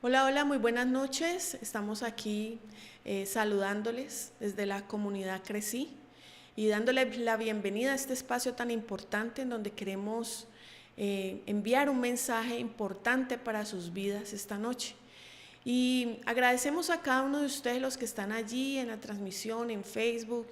Hola, hola, muy buenas noches. Estamos aquí saludándoles desde la comunidad Crecí y dándoles la bienvenida a este espacio tan importante en donde queremos enviar un mensaje importante para sus vidas esta noche. Y agradecemos a cada uno de ustedes los que están allí en la transmisión, en Facebook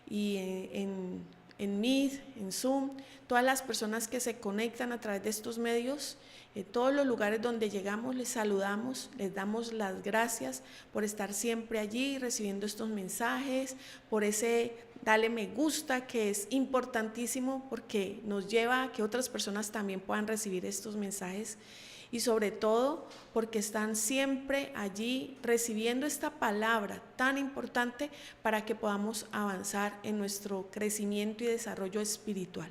y en Meet, en Zoom, todas las personas que se conectan a través de estos medios. En todos los lugares donde llegamos les saludamos, les damos las gracias por estar siempre allí recibiendo estos mensajes, por ese dale me gusta que es importantísimo porque nos lleva a que otras personas también puedan recibir estos mensajes y sobre todo porque están siempre allí recibiendo esta palabra tan importante para que podamos avanzar en nuestro crecimiento y desarrollo espiritual.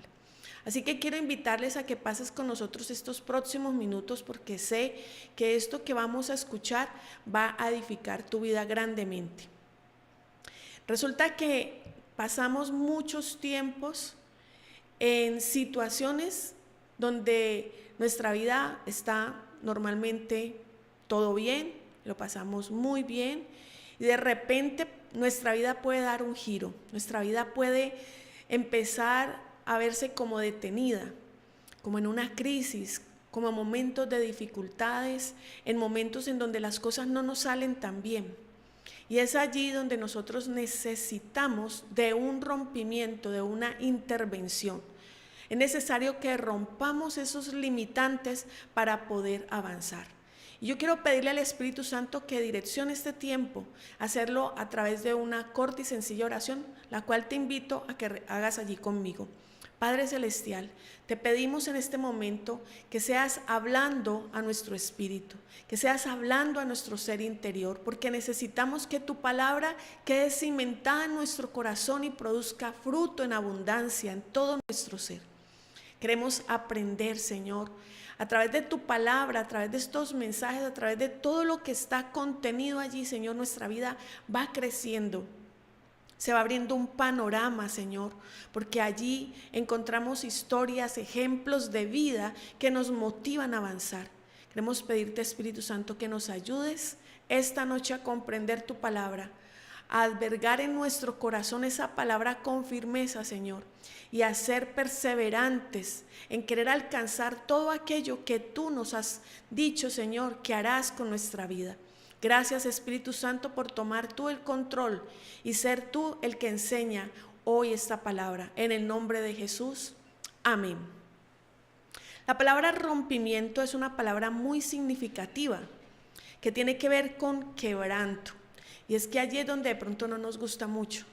Así que quiero invitarles a que pases con nosotros estos próximos minutos porque sé que esto que vamos a escuchar va a edificar tu vida grandemente. Resulta que pasamos muchos tiempos en situaciones donde nuestra vida está normalmente todo bien, lo pasamos muy bien y de repente nuestra vida puede dar un giro, nuestra vida puede empezar a verse como detenida, como en una crisis, como en momentos de dificultades, en momentos en donde las cosas no nos salen tan bien. Y es allí donde nosotros necesitamos de un rompimiento, de una intervención. Es necesario que rompamos esos limitantes para poder avanzar. Y yo quiero pedirle al Espíritu Santo que direccione este tiempo, hacerlo a través de una corta y sencilla oración, la cual te invito a que hagas allí conmigo. Padre Celestial, te pedimos en este momento que seas hablando a nuestro espíritu, que seas hablando a nuestro ser interior, porque necesitamos que tu palabra quede cimentada en nuestro corazón y produzca fruto en abundancia en todo nuestro ser. Queremos aprender, Señor, a través de tu palabra, a través de estos mensajes, a través de todo lo que está contenido allí, Señor, nuestra vida va creciendo. Se va abriendo un panorama, Señor, porque allí encontramos historias, ejemplos de vida que nos motivan a avanzar. Queremos pedirte, Espíritu Santo, que nos ayudes esta noche a comprender tu palabra, a albergar en nuestro corazón esa palabra con firmeza, Señor, y a ser perseverantes en querer alcanzar todo aquello que tú nos has dicho, Señor, que harás con nuestra vida. Gracias, Espíritu Santo, por tomar tú el control y ser tú el que enseña hoy esta palabra. En el nombre de Jesús, amén. La palabra rompimiento es una palabra muy significativa que tiene que ver con quebranto. Y es que allí es donde de pronto no nos gusta mucho.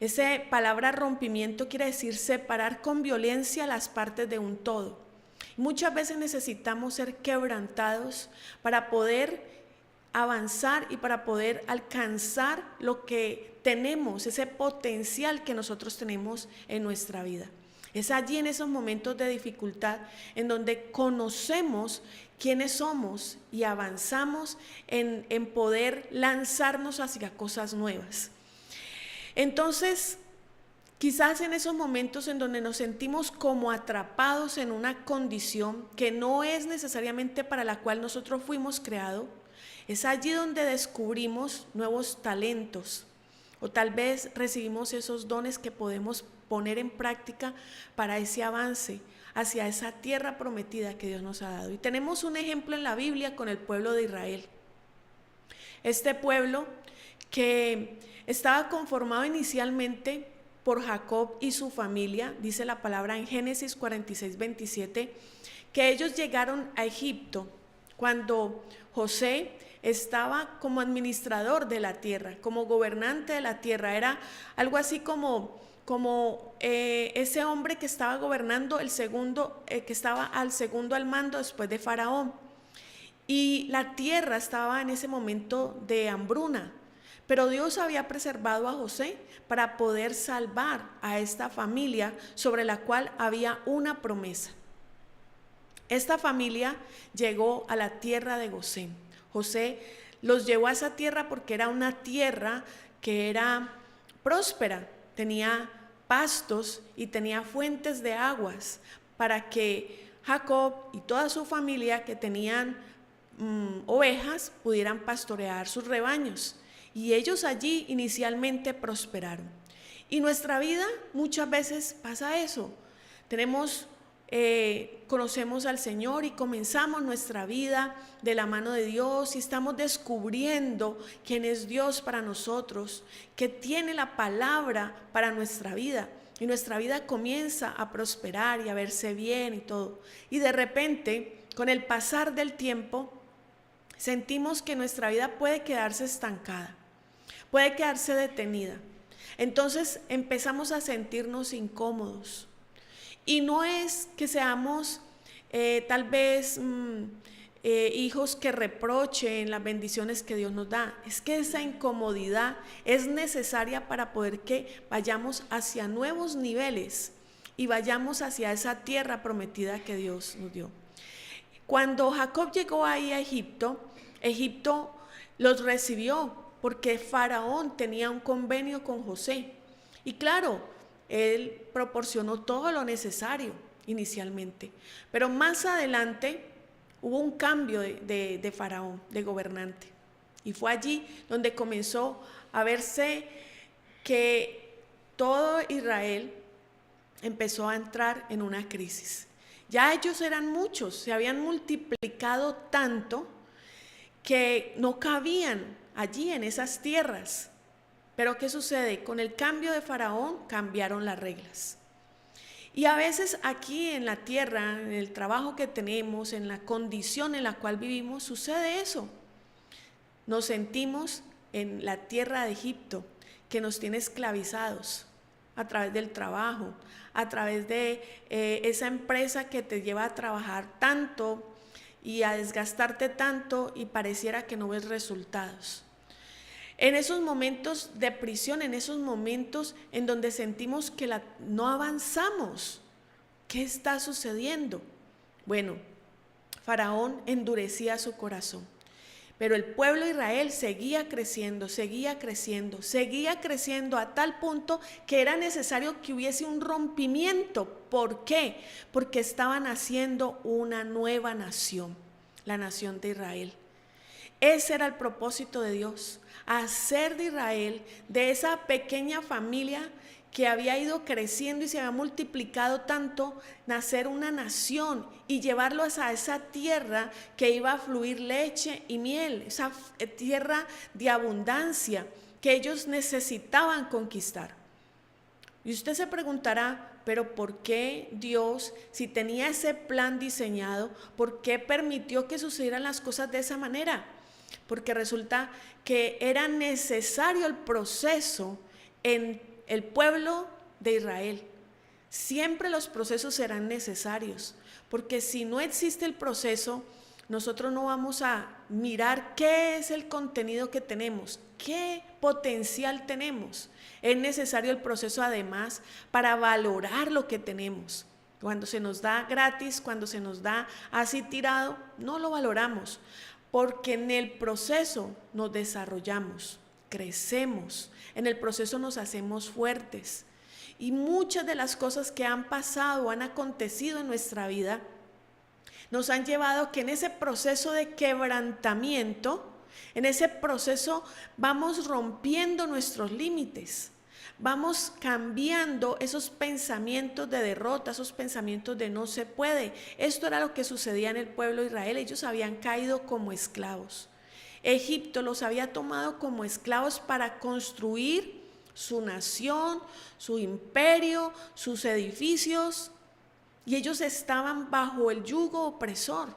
Esa palabra rompimiento quiere decir separar con violencia las partes de un todo. Muchas veces necesitamos ser quebrantados para poder avanzar y para poder alcanzar lo que tenemos, ese potencial que nosotros tenemos en nuestra vida. Es allí en esos momentos de dificultad en donde conocemos quiénes somos y avanzamos en poder lanzarnos hacia cosas nuevas. Entonces, quizás en esos momentos en donde nos sentimos como atrapados en una condición que no es necesariamente para la cual nosotros fuimos creados, es allí donde descubrimos nuevos talentos o tal vez recibimos esos dones que podemos poner en práctica para ese avance hacia esa tierra prometida que Dios nos ha dado. Y tenemos un ejemplo en la Biblia con el pueblo de Israel. Este pueblo que estaba conformado inicialmente por Jacob y su familia, dice la palabra en Génesis 46:27, que ellos llegaron a Egipto cuando José estaba como administrador de la tierra, como gobernante de la tierra. Era algo así como ese hombre que estaba gobernando, el segundo, que estaba al segundo al mando después de Faraón. Y la tierra estaba en ese momento de hambruna. Pero Dios había preservado a José para poder salvar a esta familia sobre la cual había una promesa. Esta familia llegó a la tierra de Gosén. José los llevó a esa tierra porque era una tierra que era próspera, tenía pastos y tenía fuentes de aguas para que Jacob y toda su familia que tenían ovejas pudieran pastorear sus rebaños. Y ellos allí inicialmente prosperaron. Y nuestra vida muchas veces pasa eso. Conocemos al Señor y comenzamos nuestra vida de la mano de Dios y estamos descubriendo quién es Dios para nosotros, que tiene la palabra para nuestra vida. Y nuestra vida comienza a prosperar y a verse bien y todo. Y de repente, con el pasar del tiempo, sentimos que nuestra vida puede quedarse estancada, puede quedarse detenida. Entonces empezamos a sentirnos incómodos. Y no es que seamos tal vez hijos que reprochen las bendiciones que Dios nos da. Es que esa incomodidad es necesaria para poder que vayamos hacia nuevos niveles y vayamos hacia esa tierra prometida que Dios nos dio. Cuando Jacob llegó ahí a Egipto, Egipto los recibió porque Faraón tenía un convenio con José. Y claro, él proporcionó todo lo necesario inicialmente. Pero más adelante hubo un cambio de Faraón, de gobernante. Y fue allí donde comenzó a verse que todo Israel empezó a entrar en una crisis. Ya ellos eran muchos, se habían multiplicado tanto que no cabían allí en esas tierras. Pero ¿qué sucede? Con el cambio de Faraón cambiaron las reglas. Y a veces aquí en la tierra, en el trabajo que tenemos, en la condición en la cual vivimos, sucede eso. Nos sentimos en la tierra de Egipto, que nos tiene esclavizados a través del trabajo, a través de esa empresa que te lleva a trabajar tanto y a desgastarte tanto y pareciera que no ves resultados. En esos momentos de prisión, en esos momentos en donde sentimos que no avanzamos, ¿qué está sucediendo? Bueno, Faraón endurecía su corazón, pero el pueblo de Israel seguía creciendo a tal punto que era necesario que hubiese un rompimiento. ¿Por qué? Porque estaban haciendo una nueva nación, la nación de Israel. Ese era el propósito de Dios, hacer de Israel, de esa pequeña familia que había ido creciendo y se había multiplicado tanto, nacer una nación y llevarlos a esa tierra que iba a fluir leche y miel, esa tierra de abundancia que ellos necesitaban conquistar. Y usted se preguntará, pero ¿por qué Dios, si tenía ese plan diseñado, por qué permitió que sucedieran las cosas de esa manera? Porque resulta que era necesario el proceso en el pueblo de Israel. Siempre los procesos serán necesarios, porque si no existe el proceso, nosotros no vamos a mirar qué es el contenido que tenemos, qué potencial tenemos. Es necesario el proceso además para valorar lo que tenemos. Cuando se nos da gratis, cuando se nos da así tirado, no lo valoramos. Porque en el proceso nos desarrollamos, crecemos, en el proceso nos hacemos fuertes. Y muchas de las cosas que han pasado, han acontecido en nuestra vida, nos han llevado a que en ese proceso de quebrantamiento, en ese proceso vamos rompiendo nuestros límites. Vamos cambiando esos pensamientos de derrota, esos pensamientos de no se puede. Esto era lo que sucedía en el pueblo de Israel. Ellos habían caído como esclavos. Egipto los había tomado como esclavos para construir su nación, su imperio, sus edificios. Y ellos estaban bajo el yugo opresor.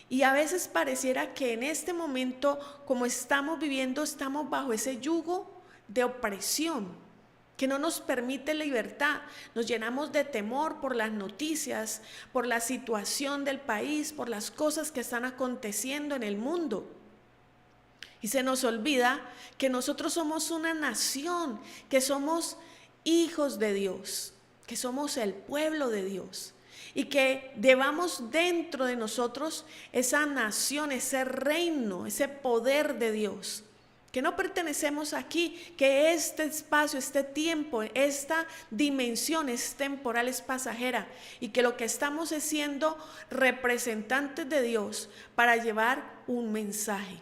Y a veces pareciera que en este momento, como estamos viviendo, estamos bajo ese yugo de opresión que no nos permite libertad. Nos llenamos de temor por las noticias, por la situación del país, por las cosas que están aconteciendo en el mundo. Y se nos olvida que nosotros somos una nación, que somos hijos de Dios, que somos el pueblo de Dios. Y que llevamos dentro de nosotros esa nación, ese reino, ese poder de Dios. que no pertenecemos aquí, que este espacio, este tiempo, esta dimensión es temporal, es pasajera, y que lo que estamos es siendo representantes de Dios para llevar un mensaje,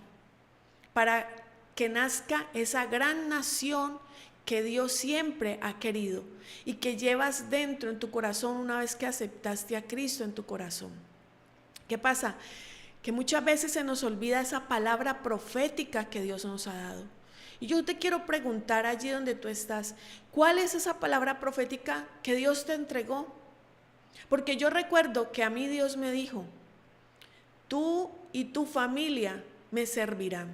para que nazca esa gran nación que Dios siempre ha querido y que llevas dentro en tu corazón una vez que aceptaste a Cristo en tu corazón. ¿Qué pasa? Que muchas veces se nos olvida esa palabra profética que Dios nos ha dado. Y yo te quiero preguntar allí donde tú estás, ¿cuál es esa palabra profética que Dios te entregó? Porque yo recuerdo que a mí Dios me dijo, tú y tu familia me servirán.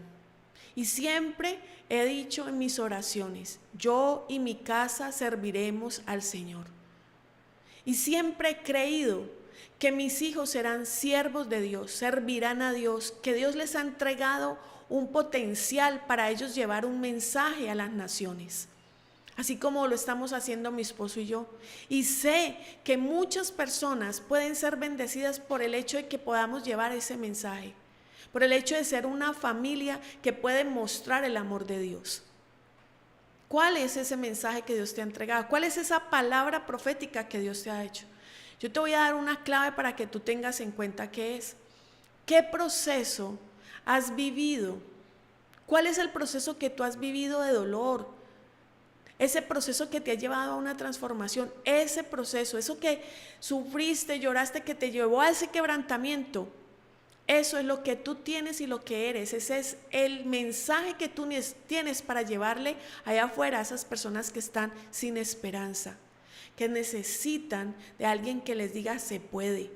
Y siempre he dicho en mis oraciones, yo y mi casa serviremos al Señor. Y siempre he creído que mis hijos serán siervos de Dios, servirán a Dios, que Dios les ha entregado un potencial para ellos llevar un mensaje a las naciones, así como lo estamos haciendo mi esposo y yo. Y sé que muchas personas pueden ser bendecidas por el hecho de que podamos llevar ese mensaje, por el hecho de ser una familia que puede mostrar el amor de Dios. ¿Cuál es ese mensaje que Dios te ha entregado? ¿Cuál es esa palabra profética que Dios te ha hecho? Yo te voy a dar una clave para que tú tengas en cuenta qué es. ¿Qué proceso has vivido? ¿Cuál es el proceso que tú has vivido de dolor? Ese proceso que te ha llevado a una transformación, ese proceso, eso que sufriste, lloraste, que te llevó a ese quebrantamiento. Eso es lo que tú tienes y lo que eres. Ese es el mensaje que tú tienes para llevarle allá afuera a esas personas que están sin esperanza, que necesitan de alguien que les diga se puede.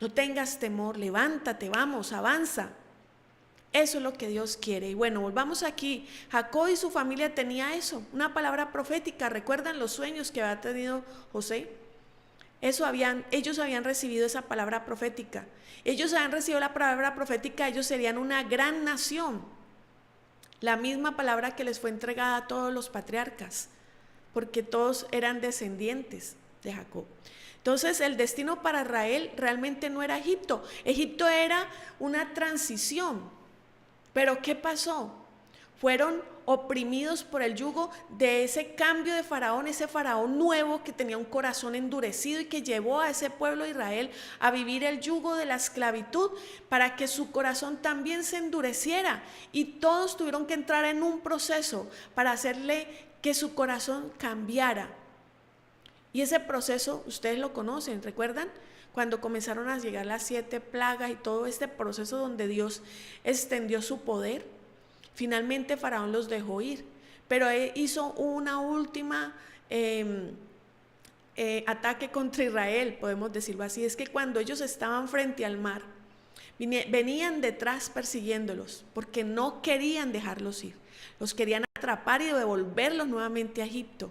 No tengas temor, levántate, vamos, avanza. Eso es lo que Dios quiere. Y bueno, volvamos aquí. Jacob y su familia tenía eso, una palabra profética. ¿Recuerdan los sueños que había tenido José? Ellos habían recibido esa palabra profética. Ellos habían recibido la palabra profética, ellos serían una gran nación. La misma palabra que les fue entregada a todos los patriarcas, porque todos eran descendientes de Jacob. Entonces el destino para Israel realmente no era Egipto. Egipto era una transición. Pero ¿qué pasó? Fueron oprimidos por el yugo de ese cambio de faraón, ese faraón nuevo que tenía un corazón endurecido y que llevó a ese pueblo de Israel a vivir el yugo de la esclavitud para que su corazón también se endureciera. Y todos tuvieron que entrar en un proceso para hacerle que su corazón cambiara. Y ese proceso ustedes lo conocen, ¿recuerdan? Cuando comenzaron a llegar las 7 plagas y todo este proceso donde Dios extendió su poder, finalmente Faraón los dejó ir, pero él hizo una última ataque contra Israel, podemos decirlo así. Es que cuando ellos estaban frente al mar, venían detrás persiguiéndolos, porque no querían dejarlos ir, los querían atrapar y devolverlos nuevamente a Egipto.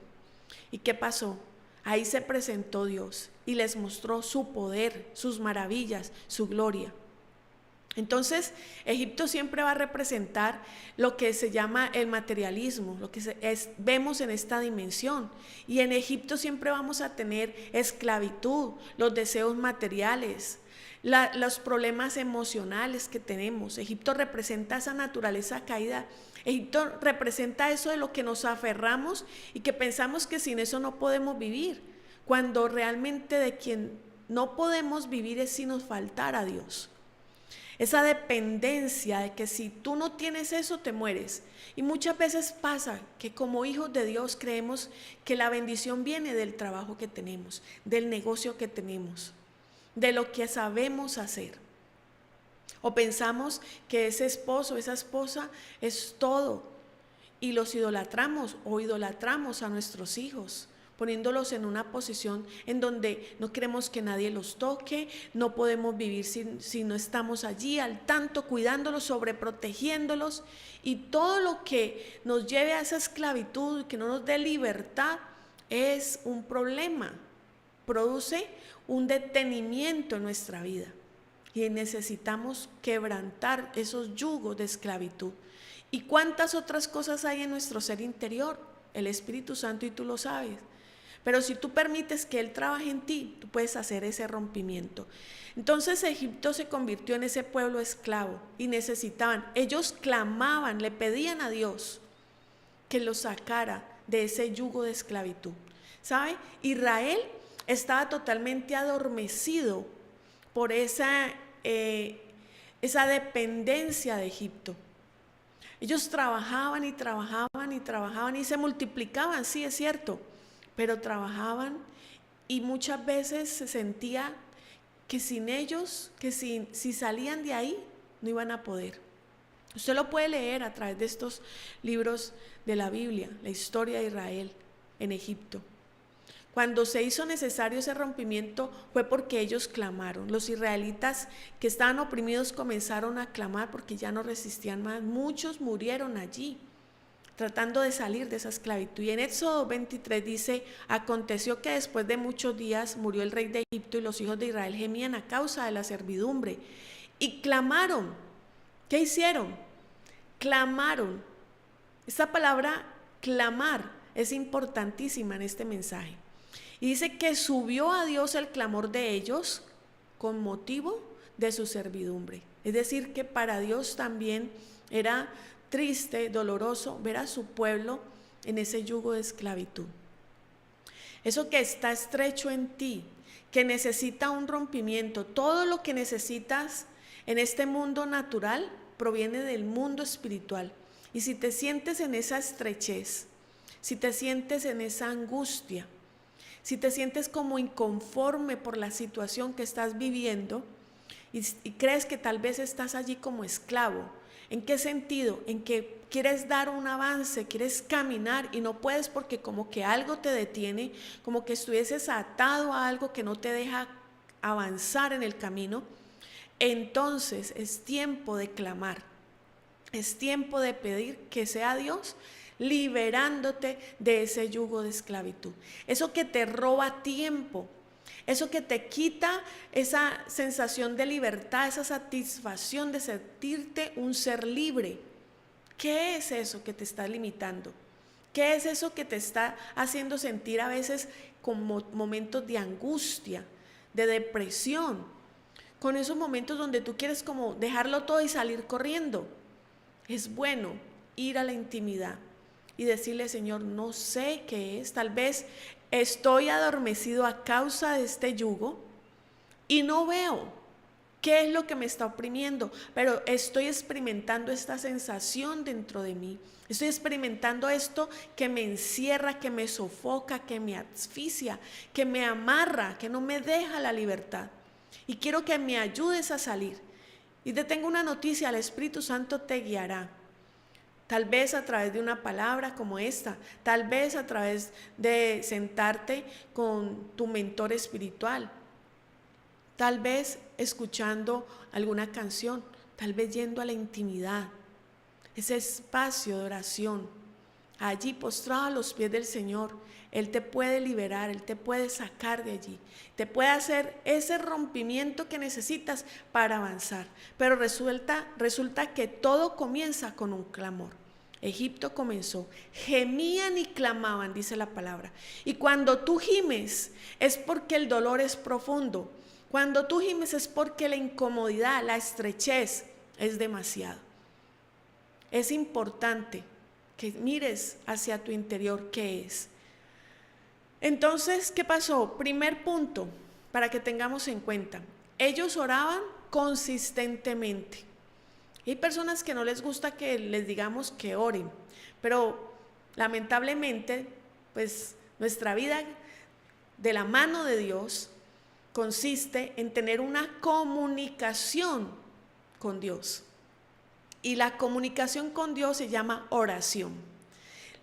¿Y qué pasó? Ahí se presentó Dios y les mostró su poder, sus maravillas, su gloria. Entonces, Egipto siempre va a representar lo que se llama el materialismo, lo que vemos en esta dimensión. Y en Egipto siempre vamos a tener esclavitud, los deseos materiales, los problemas emocionales que tenemos. Egipto representa esa naturaleza caída. Egipto representa eso de lo que nos aferramos y que pensamos que sin eso no podemos vivir, cuando realmente de quien no podemos vivir es si nos faltara Dios. Esa dependencia de que si tú no tienes eso te mueres. Y muchas veces pasa que como hijos de Dios creemos que la bendición viene del trabajo que tenemos, del negocio que tenemos, de lo que sabemos hacer. O pensamos que ese esposo, esa esposa es todo y los idolatramos o idolatramos a nuestros hijos, poniéndolos en una posición en donde no queremos que nadie los toque, no podemos vivir si no estamos allí al tanto, cuidándolos, sobreprotegiéndolos, y todo lo que nos lleve a esa esclavitud, que no nos dé libertad, es un problema, produce un detenimiento en nuestra vida. Y necesitamos quebrantar esos yugos de esclavitud. ¿Y cuántas otras cosas hay en nuestro ser interior? El Espíritu Santo, y tú lo sabes. Pero si tú permites que Él trabaje en ti, tú puedes hacer ese rompimiento. Entonces Egipto se convirtió en ese pueblo esclavo y necesitaban, ellos clamaban, le pedían a Dios que los sacara de ese yugo de esclavitud. ¿Sabe? Israel estaba totalmente adormecido por esa dependencia de Egipto. Ellos trabajaban y trabajaban y trabajaban y se multiplicaban, sí es cierto, pero trabajaban y muchas veces se sentía que sin ellos, que si salían de ahí, no iban a poder. Usted lo puede leer a través de estos libros de la Biblia, la historia de Israel en Egipto. Cuando se hizo necesario ese rompimiento fue porque ellos clamaron. Los israelitas que estaban oprimidos comenzaron a clamar porque ya no resistían más. Muchos murieron allí, tratando de salir de esa esclavitud. Y en Éxodo 23 dice, aconteció que después de muchos días murió el rey de Egipto y los hijos de Israel gemían a causa de la servidumbre. Y clamaron. ¿Qué hicieron? Clamaron. Esta palabra clamar es importantísima en este mensaje. Y dice que subió a Dios el clamor de ellos con motivo de su servidumbre. Es decir, que para Dios también era triste, doloroso ver a su pueblo en ese yugo de esclavitud. Eso que está estrecho en ti, que necesita un rompimiento, todo lo que necesitas en este mundo natural proviene del mundo espiritual. Y si te sientes en esa estrechez, si te sientes en esa angustia, si te sientes como inconforme por la situación que estás viviendo y crees que tal vez estás allí como esclavo, ¿en qué sentido? En que quieres dar un avance, quieres caminar y no puedes porque como que algo te detiene, como que estuvieses atado a algo que no te deja avanzar en el camino. Entonces es tiempo de clamar, es tiempo de pedir que sea Dios liberándote de ese yugo de esclavitud. Eso que te roba tiempo, eso que te quita esa sensación de libertad, esa satisfacción de sentirte un ser libre. ¿Qué es eso que te está limitando? ¿Qué es eso que te está haciendo sentir a veces como momentos de angustia, de depresión? Con esos momentos donde tú quieres como dejarlo todo y salir corriendo. Es bueno ir a la intimidad y decirle, Señor, no sé qué es, tal vez estoy adormecido a causa de este yugo y no veo qué es lo que me está oprimiendo, pero estoy experimentando esta sensación dentro de mí, estoy experimentando esto que me encierra, que me sofoca, que me asfixia, que me amarra, que no me deja la libertad y quiero que me ayudes a salir. Y te tengo una noticia, el Espíritu Santo te guiará. Tal vez a través de una palabra como esta, tal vez a través de sentarte con tu mentor espiritual, tal vez escuchando alguna canción, tal vez yendo a la intimidad, ese espacio de oración, allí postrado a los pies del Señor. Él te puede liberar, Él te puede sacar de allí, te puede hacer ese rompimiento que necesitas para avanzar. Pero resulta que todo comienza con un clamor. Egipto comenzó, gemían y clamaban, dice la palabra. Y cuando tú gimes es porque el dolor es profundo. Cuando tú gimes es porque la incomodidad, la estrechez es demasiado. Es importante que mires hacia tu interior qué es. Entonces, ¿qué pasó? Primer punto para que tengamos en cuenta. Ellos oraban consistentemente. Hay personas que no les gusta que les digamos que oren, pero lamentablemente, pues nuestra vida de la mano de Dios consiste en tener una comunicación con Dios. Y la comunicación con Dios se llama oración.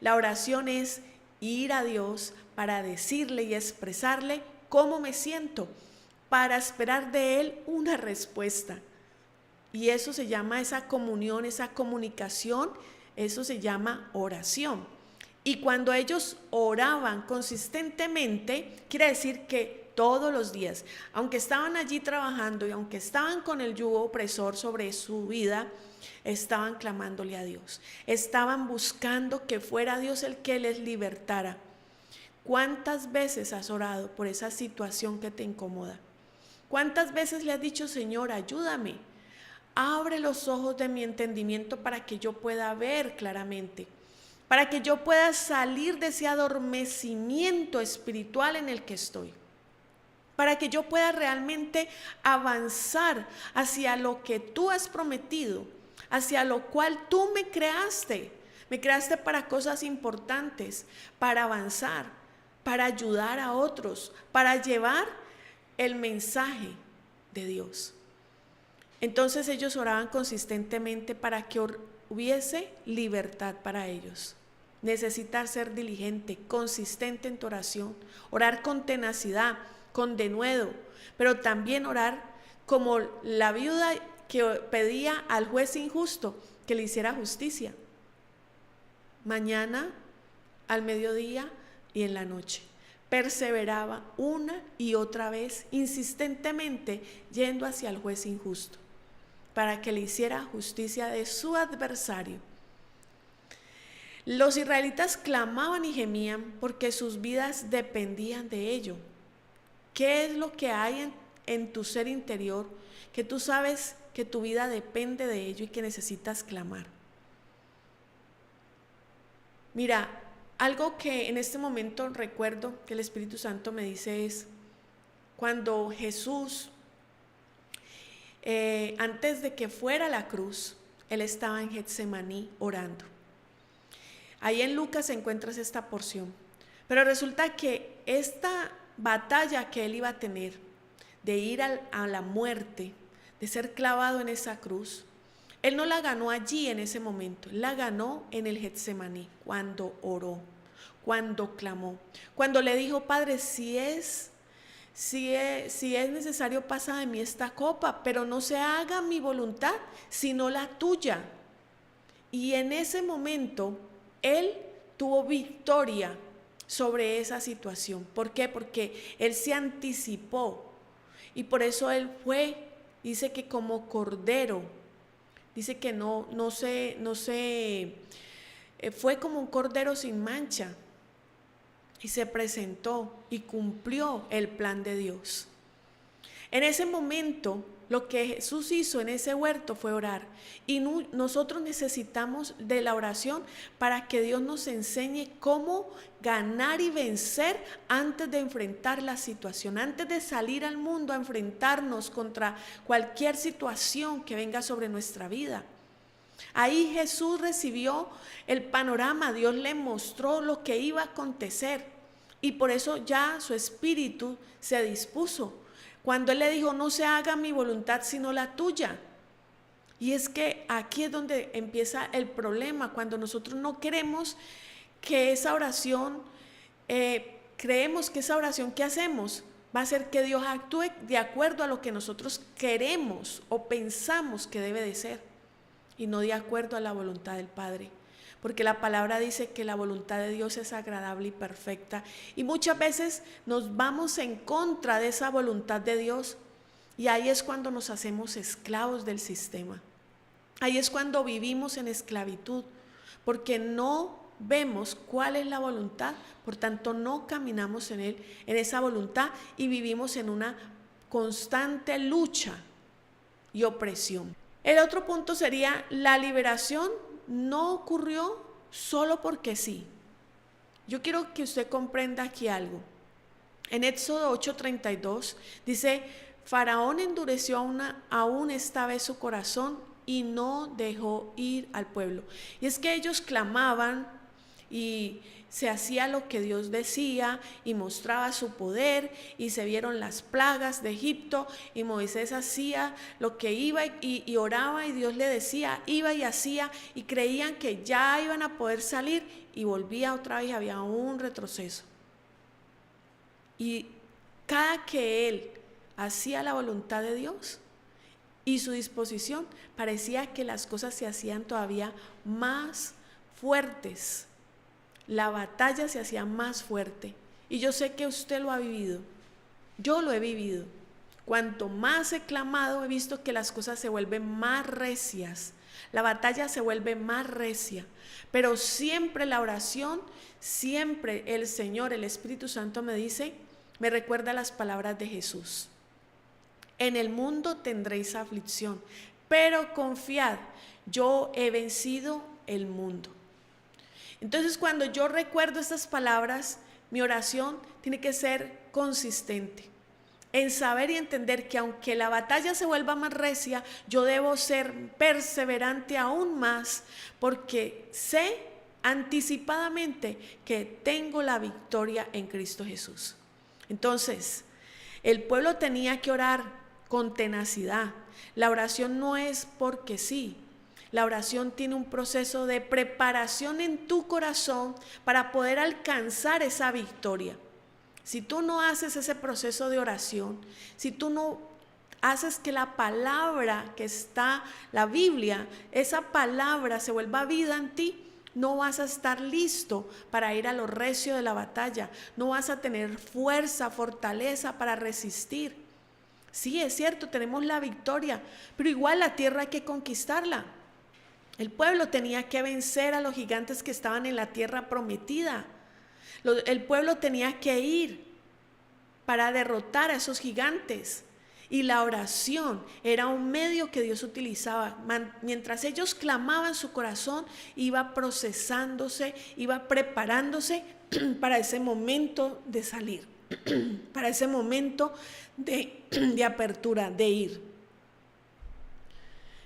La oración es ir a Dios para decirle y expresarle cómo me siento, para esperar de Él una respuesta. Y eso se llama esa comunión, esa comunicación, eso se llama oración. Y cuando ellos oraban consistentemente, quiere decir que todos los días, aunque estaban allí trabajando y aunque estaban con el yugo opresor sobre su vida, estaban clamándole a Dios, estaban buscando que fuera Dios el que les libertara. ¿Cuántas veces has orado por esa situación que te incomoda? ¿Cuántas veces le has dicho, Señor, ayúdame? Abre los ojos de mi entendimiento para que yo pueda ver claramente, para que yo pueda salir de ese adormecimiento espiritual en el que estoy, para que yo pueda realmente avanzar hacia lo que tú has prometido, hacia lo cual tú me creaste. Me creaste para cosas importantes, para avanzar, para ayudar a otros, para llevar el mensaje de Dios. Entonces ellos oraban consistentemente para que hubiese libertad para ellos. Necesitas ser diligente, consistente en tu oración, orar con tenacidad, con denuedo, pero también orar como la viuda que pedía al juez injusto que le hiciera justicia. Mañana, al mediodía y en la noche. Perseveraba una y otra vez, insistentemente, yendo hacia el juez injusto, para que le hiciera justicia de su adversario. Los israelitas clamaban y gemían porque sus vidas dependían de ello. ¿Qué es lo que hay en tu ser interior que tú sabes que tu vida depende de ello y que necesitas clamar? Mira, algo que en este momento recuerdo que el Espíritu Santo me dice es cuando Jesús, antes de que fuera a la cruz, Él estaba en Getsemaní orando. Ahí en Lucas encuentras esta porción. Pero resulta que esta batalla que Él iba a tener, de ir a la muerte, de ser clavado en esa cruz, Él no la ganó allí en ese momento, Él la ganó en el Getsemaní, cuando oró, cuando clamó, cuando le dijo, Padre, si es necesario, pasa de mí esta copa, pero no se haga mi voluntad, sino la tuya. Y en ese momento, Él tuvo victoria sobre esa situación. ¿Por qué? Porque Él se anticipó y por eso Él dice que como cordero, dice que fue como un cordero sin mancha y se presentó y cumplió el plan de Dios. En ese momento, lo que Jesús hizo en ese huerto fue orar. Y nosotros necesitamos de la oración para que Dios nos enseñe cómo ganar y vencer antes de enfrentar la situación, antes de salir al mundo a enfrentarnos contra cualquier situación que venga sobre nuestra vida. Ahí Jesús recibió el panorama, Dios le mostró lo que iba a acontecer y por eso ya su espíritu se dispuso. Cuando Él le dijo, no se haga mi voluntad sino la tuya. Y es que aquí es donde empieza el problema, cuando nosotros no queremos que esa oración, creemos que esa oración que hacemos va a hacer que Dios actúe de acuerdo a lo que nosotros queremos o pensamos que debe de ser y no de acuerdo a la voluntad del Padre. Porque la palabra dice que la voluntad de Dios es agradable y perfecta. Y muchas veces nos vamos en contra de esa voluntad de Dios. Y ahí es cuando nos hacemos esclavos del sistema. Ahí es cuando vivimos en esclavitud. Porque no vemos cuál es la voluntad. Por tanto, no caminamos en esa voluntad y vivimos en una constante lucha y opresión. El otro punto sería la liberación. No ocurrió solo porque sí. Yo quiero que usted comprenda aquí algo. En Éxodo 8:32 dice, Faraón endureció aún esta vez su corazón y no dejó ir al pueblo. Y es que ellos clamaban y se hacía lo que Dios decía y mostraba su poder y se vieron las plagas de Egipto y Moisés hacía lo que iba y oraba y Dios le decía, iba y hacía y creían que ya iban a poder salir y volvía otra vez, había un retroceso. Y cada que él hacía la voluntad de Dios y su disposición, parecía que las cosas se hacían todavía más fuertes. La batalla se hacía más fuerte y yo sé que usted lo ha vivido, yo lo he vivido. Cuanto más he clamado, he visto que las cosas se vuelven más recias. La batalla se vuelve más recia. Pero siempre la oración, siempre el Señor, el Espíritu Santo me dice, me recuerda las palabras de Jesús. En el mundo tendréis aflicción, pero confiad, yo he vencido el mundo. Entonces, cuando yo recuerdo estas palabras, mi oración tiene que ser consistente en saber y entender que aunque la batalla se vuelva más recia, yo debo ser perseverante aún más, porque sé anticipadamente que tengo la victoria en Cristo Jesús. Entonces, el pueblo tenía que orar con tenacidad. La oración no es porque sí. La oración tiene un proceso de preparación en tu corazón para poder alcanzar esa victoria. Si tú no haces ese proceso de oración, si tú no haces que la palabra que está, la Biblia, esa palabra se vuelva vida en ti, no vas a estar listo para ir a lo recio de la batalla, no vas a tener fuerza, fortaleza para resistir. Sí, es cierto, tenemos la victoria, pero igual la tierra hay que conquistarla. El pueblo tenía que vencer a los gigantes que estaban en la tierra prometida. El pueblo tenía que ir para derrotar a esos gigantes. Y la oración era un medio que Dios utilizaba. Mientras ellos clamaban, su corazón iba procesándose, iba preparándose para ese momento de salir, para ese momento de apertura, de ir.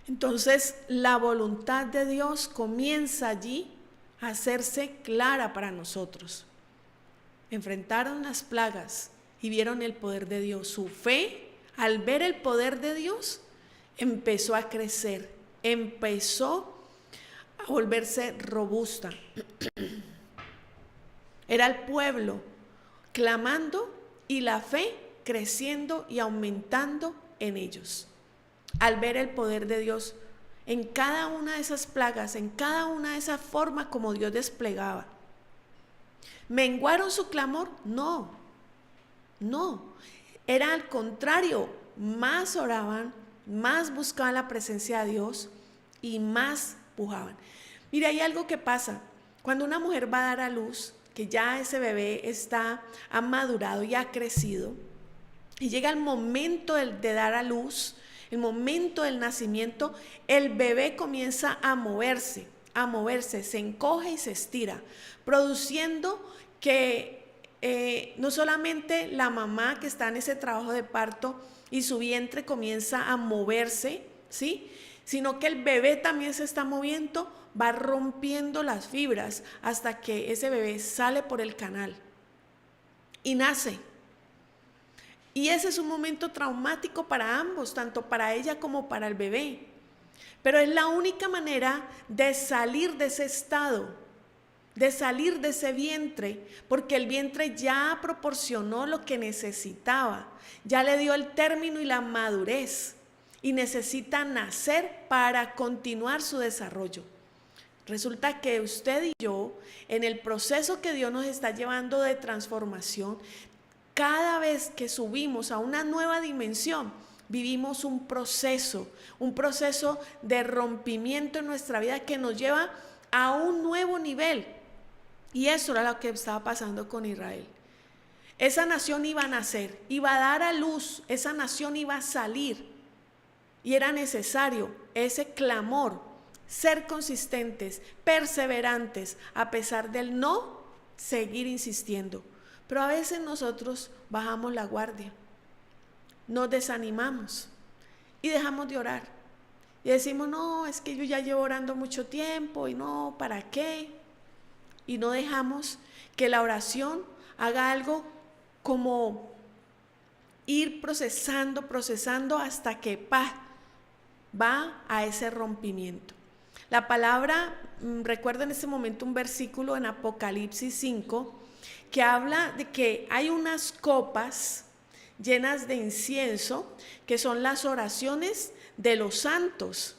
Entonces, la voluntad de Dios comienza allí a hacerse clara para nosotros. Enfrentaron las plagas y vieron el poder de Dios. Su fe, al ver el poder de Dios, empezó a crecer, empezó a volverse robusta. Era el pueblo clamando y la fe creciendo y aumentando en ellos. Al ver el poder de Dios en cada una de esas plagas, en cada una de esas formas como Dios desplegaba. ¿Menguaron su clamor? No. Era al contrario, más oraban, más buscaban la presencia de Dios y más pujaban. Mira, hay algo que pasa. Cuando una mujer va a dar a luz, que ya ese bebé ha madurado y ha crecido, y llega el momento de dar a luz, el momento del nacimiento, el bebé comienza a moverse, se encoge y se estira, produciendo que no solamente la mamá que está en ese trabajo de parto y su vientre comienza a moverse, ¿sí?, sino que el bebé también se está moviendo, va rompiendo las fibras hasta que ese bebé sale por el canal y nace. Y ese es un momento traumático para ambos, tanto para ella como para el bebé. Pero es la única manera de salir de ese estado, de salir de ese vientre, porque el vientre ya proporcionó lo que necesitaba, ya le dio el término y la madurez, y necesita nacer para continuar su desarrollo. Resulta que usted y yo, en el proceso que Dios nos está llevando de transformación, cada vez que subimos a una nueva dimensión, vivimos un proceso de rompimiento en nuestra vida que nos lleva a un nuevo nivel. Y eso era lo que estaba pasando con Israel. Esa nación iba a nacer, iba a dar a luz, esa nación iba a salir. Y era necesario ese clamor, ser consistentes, perseverantes, a pesar del no, seguir insistiendo. Pero a veces nosotros bajamos la guardia, nos desanimamos y dejamos de orar. Y decimos, no, es que yo ya llevo orando mucho tiempo y no, ¿para qué? Y no dejamos que la oración haga algo como ir procesando hasta que va a ese rompimiento. La palabra, recuerdo en ese momento un versículo en Apocalipsis 5, que habla de que hay unas copas llenas de incienso, que son las oraciones de los santos.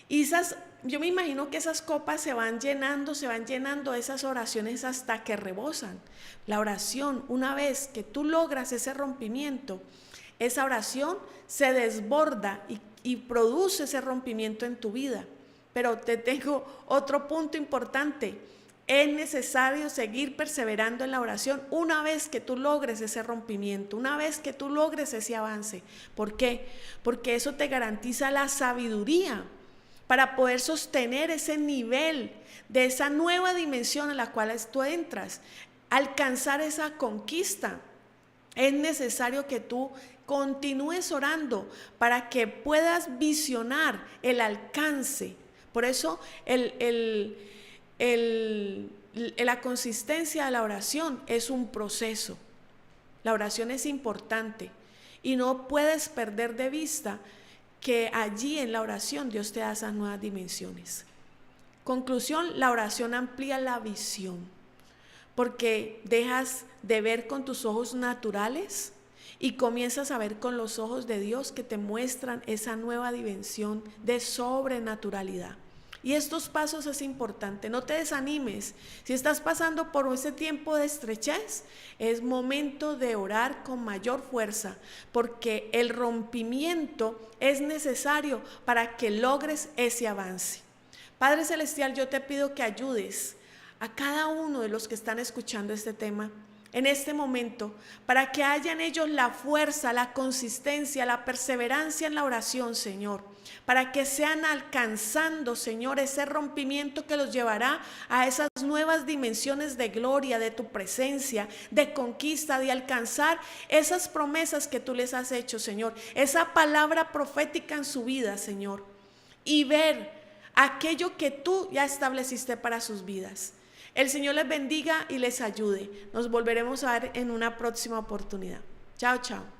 Y yo me imagino que esas copas se van llenando esas oraciones hasta que rebosan. La oración, una vez que tú logras ese rompimiento, esa oración se desborda y produce ese rompimiento en tu vida. Pero te tengo otro punto importante. Es necesario seguir perseverando en la oración una vez que tú logres ese rompimiento, una vez que tú logres ese avance. ¿Por qué? Porque eso te garantiza la sabiduría para poder sostener ese nivel de esa nueva dimensión en la cual tú entras, alcanzar esa conquista. Es necesario que tú continúes orando para que puedas visionar el alcance. Por eso la consistencia de la oración es un proceso. La oración es importante y no puedes perder de vista que allí en la oración Dios te da esas nuevas dimensiones. Conclusión, la oración amplía la visión, porque dejas de ver con tus ojos naturales y comienzas a ver con los ojos de Dios, que te muestran esa nueva dimensión de sobrenaturalidad. Y estos pasos es importante, no te desanimes. Si estás pasando por ese tiempo de estrechez, es momento de orar con mayor fuerza, porque el rompimiento es necesario para que logres ese avance. Padre Celestial, yo te pido que ayudes a cada uno de los que están escuchando este tema en este momento, para que haya en ellos la fuerza, la consistencia, la perseverancia en la oración, Señor, para que sean alcanzando, Señor, ese rompimiento que los llevará a esas nuevas dimensiones de gloria, de tu presencia, de conquista, de alcanzar esas promesas que tú les has hecho, Señor, esa palabra profética en su vida, Señor, y ver aquello que tú ya estableciste para sus vidas. El Señor les bendiga y les ayude. Nos volveremos a ver en una próxima oportunidad. Chao, chao.